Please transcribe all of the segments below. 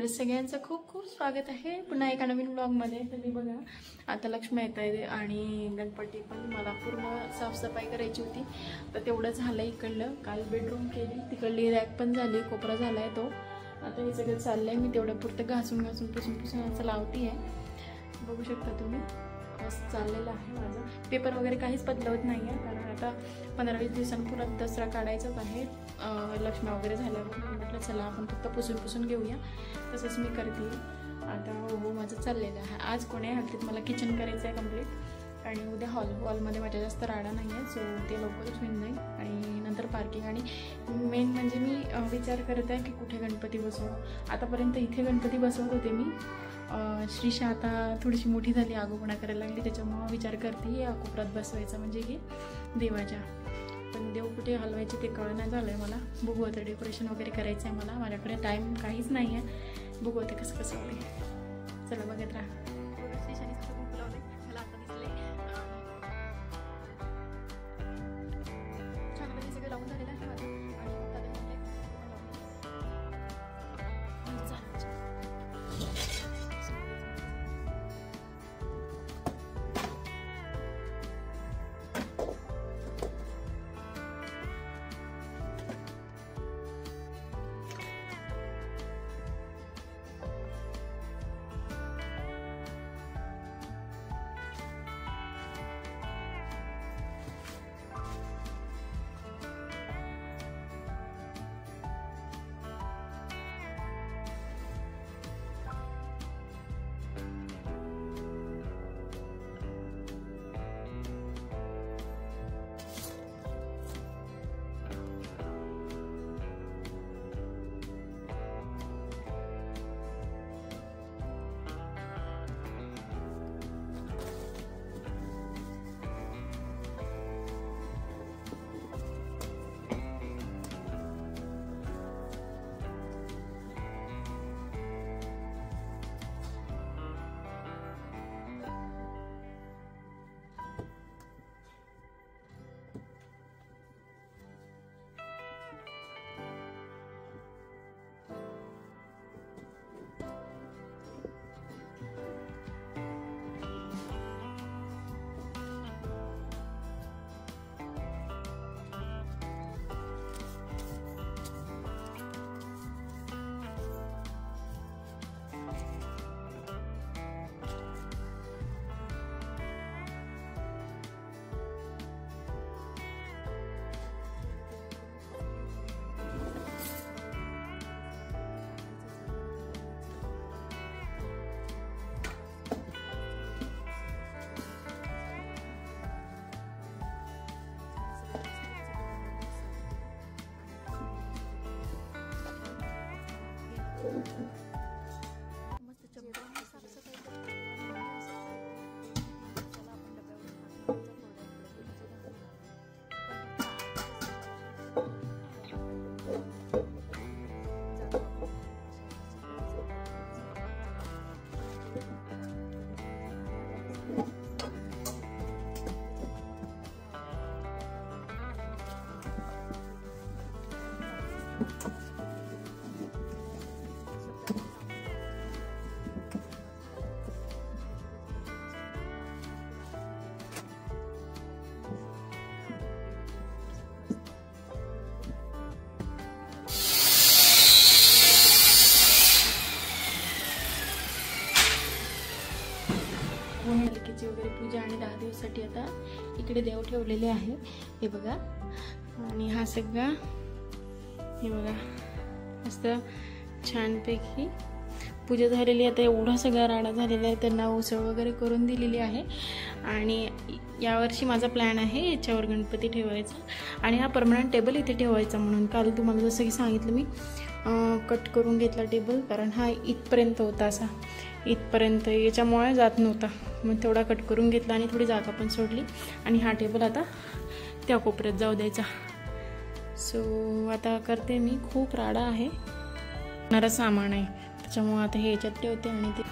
तर सगळ्यांचं खूप खूप स्वागत आहे पुन्हा एका नवीन व्लॉगमध्ये। तर मी बघा आता लक्ष्मी येत आहे आणि गणपती पण मला पूर्ण साफसफाई करायची होती, तर तेवढं झालं इकडलं। काल बेडरूम केली, तिकडली रॅक पण झाली, कोपरा झाला आहे तो। आता हे सगळं चाललंय, मी तेवढं पुरतं घासून पुसून असं लावती आहे। बघू शकता तुम्ही मस्त चाललेलं आहे माझं। पेपर वगैरे काहीच बदलवत नाही आहे, कारण आता 15-20 दिवसांपूर्वी दसरा काढायचाच आहे। लक्ष्मी वगैरे झाल्यावर म्हटलं चला आपण फक्त पुसून घेऊया, तसंच मी करते आता। हो माझं चाललेलं आहे। आज कोण्या हलतीत मला किचन करायचं आहे कंप्लीट, आणि उद्या हॉलमध्ये माझ्या जास्त राडा नाही आहे, सो ते लवकरच होऊन जाईल। आणि नंतर पार्किंग, आणि मेन म्हणजे मी विचार करत आहे की कुठे गणपती बसवू। आतापर्यंत इथे गणपती बसवत होते मी। श्रीशा आता थोडीशी मोठी झाली, आगोपणा करायला लागली, त्याच्यामुळं विचार करते या कोपऱ्यात बसवायचं, म्हणजे की देवाच्या। पण देव कुठे हलवायचे ते कळना झालं आहे मला। बघू आता, डेकोरेशन वगैरे करायचं आहे मला, माझ्याकडे टाईम काहीच नाही आहे। बघू आता कसं होईल, चला बघत राहा। श्रीशाने सगळं खूप लावलं आहे मला, आता दिसले छान सगळं लावून झालेलं आहे माझं। आणि हलकीची वगैरे पूजा, आणि 10 दिवसासाठी आता इकडे देव ठेवलेले आहे, हे बघा। आणि हा सगळा हे बघा मस्त छानपैकी पूजा झालेली। आता एवढा सगळा राडा झालेला आहे, त्यांना उसळ वगैरे करून दिलेली आहे। आणि यावर्षी माझा प्लॅन आहे याच्यावर गणपती ठेवायचा, आणि हा परमनंट टेबल इथे ठेवायचा म्हणून। काल तुम्हाला जसं की सांगितलं मी कट करून घेतला टेबल, कारण हा इथपर्यंत होता, असा इथपर्यंत याच्यामुळे जात नव्हता, मग तेवढा कट करून घेतला आणि थोडी जागा पण सोडली। आणि हा टेबल आता त्या कोपऱ्यात जाऊ द्यायचा। सो आता करते मी, खूप राडा आहे, येणारं सामान आहे, त्याच्यामुळे आता हे याच्यात ठेवते। आणि ते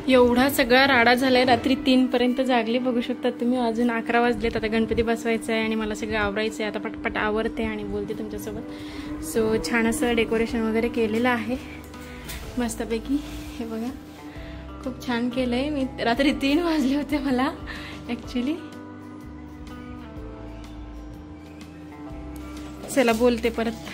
एवढा सगळा राडा झालाय, रात्री 3 पर्यंत जागली बघू शकता तुम्ही. अजून 11 वाजलेत. आता गणपती बसवायचा आहे आणि मला सगळं आवरायचं आहे. आता पटपट आवरते आणि बोलते तुमच्यासोबत. सो छान असं डेकोरेशन वगैरे केलेलं आहे मस्तपैकी. हे बघा खूप छान केलंय. मी रात्री 3 वाजले होते मला ॲक्च्युली. चला बोलते परत.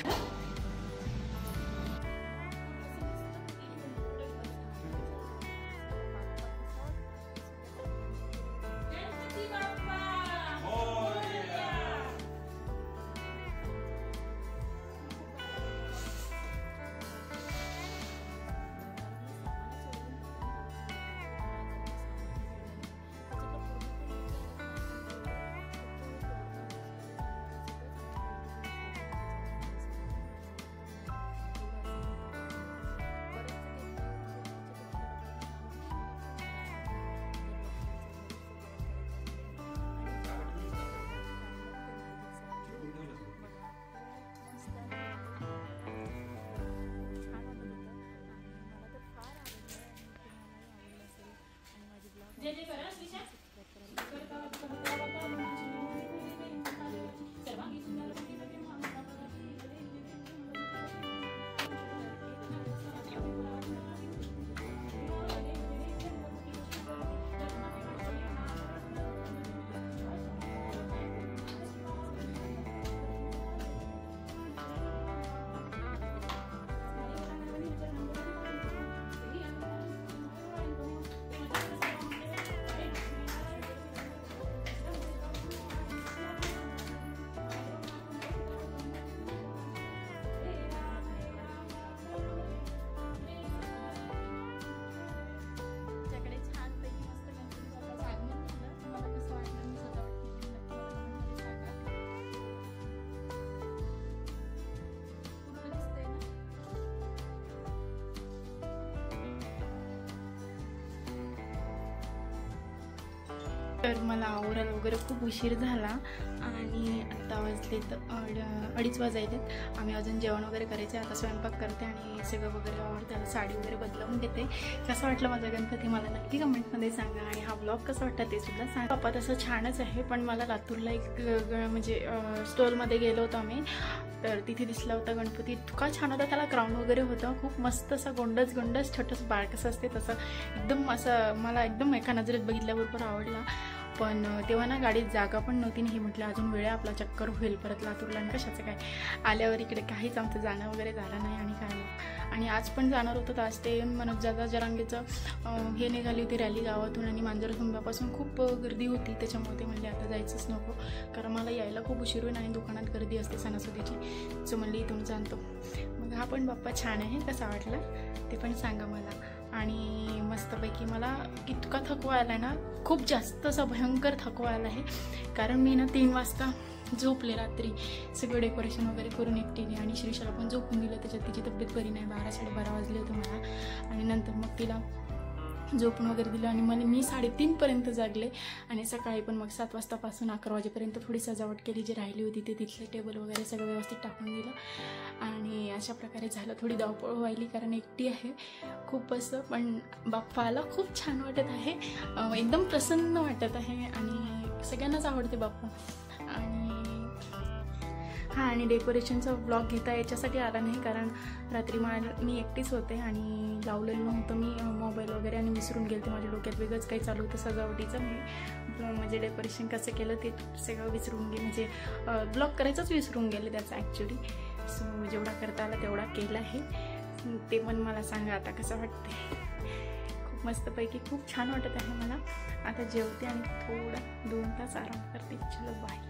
तर मला आवरायला वगैरे खूप उशीर झाला आणि आत्ता वाजले तर 2:30 वाजायलेत. आम्ही अजून जेवण वगैरे करायचं आहे. आता स्वयंपाक करते आणि सगळं वगैरे आवडते. साडी वगैरे बदलवून घेते. कसं वाटलं माझा गणपती मला नक्की कमेंटमध्ये सांगा. आणि हा ब्लॉग कसा वाटला ते सुद्धा सांगा. पप्पा तसं छानच आहे, पण मला लातूरला एक म्हणजे स्टोरमध्ये गेलो होतो आम्ही, तर तिथे दिसला होता गणपती. इतका छान होता. त्याला क्राऊन वगैरे होतं. खूप मस्त असा गोंडस गोंडस छोटंसं बाळ कसं असते तसं एकदम असं मला एकदम एका नजरेत बघितल्याबरोबर आवडला. पण तेव्हा ना गाडीत जागा पण नव्हती. नाही म्हटलं अजून वेळ आपला चक्कर होईल परत लातूरला. आणि कशाचं काय आल्यावर इकडे काहीच आमचं जाणं वगैरे झालं नाही. आणि काय आणि आज पण जाणार होतं तर आज ते मनोज दादा जरांगेचं हे निघाली होती रॅली गावातून आणि मांजरसुंब्यापासून खूप गर्दी होती. त्याच्यामुळे ते म्हणले आता जायचंच नको, कारण मला यायला खूप उशीर होईल आणि दुकानात गर्दी असते सणासुदीची. सो म्हणली इथून जाणतो. मग हा पण बाप्पा छान आहे. कसा वाटला ते पण सांगा मला. आणि मस्तपैकी मला इतका थकवा आला आहे ना, खूप जास्त असा भयंकर थकवा आला आहे. कारण मी ना 3 वाजता झोपले रात्री सगळं डेकोरेशन वगैरे करून एकटीने. आणि श्रीशाला पण झोपून दिलं. त्याच्यात तिची तब्येत बरी नाही. 12-12:30 वाजले होते मला. आणि नंतर मग तिला झोपून वगैरे दिलं आणि मी 3:30 पर्यंत जागले. आणि सकाळी पण मग 7 वाजतापासून 11 वाजेपर्यंत थोडी सजावट केली. जी राहिली होती ते तिथले टेबल वगैरे सगळं व्यवस्थित टाकून दिलं. आणि अशा प्रकारे झालं. थोडी धावपळ व्हायली कारण एकटी आहे खूप असं. पण बाप्पाला खूप छान वाटत आहे. एकदम प्रसन्न वाटत आहे आणि सगळ्यांनाच आवडते बाप्पा. आणि हां, आणि डेकोरेशनचा ब्लॉग घेता याच्यासाठी आला नाही कारण रात्री मी एकटीच होते आणि लावलेलं नव्हतं मी मोबाईल वगैरे आणि विसरून गेले ते. माझ्या डोक्यात वेगळंच काही चालू होतं सजावटीचं. मी म्हणजे डेकोरेशन कसं केलं ते सगळं विसरून गेले. म्हणजे ब्लॉग करायचंच विसरून गेले त्याचं ॲक्च्युली. सो जेवढा करता आला तेवढा केला आहे. ते पण मला सांगा आता कसं वाटते. खूप मस्तपैकी खूप छान वाटत आहे मला. आता जेवते आणि थोडा 2 तास आराम करते. चलो बाय.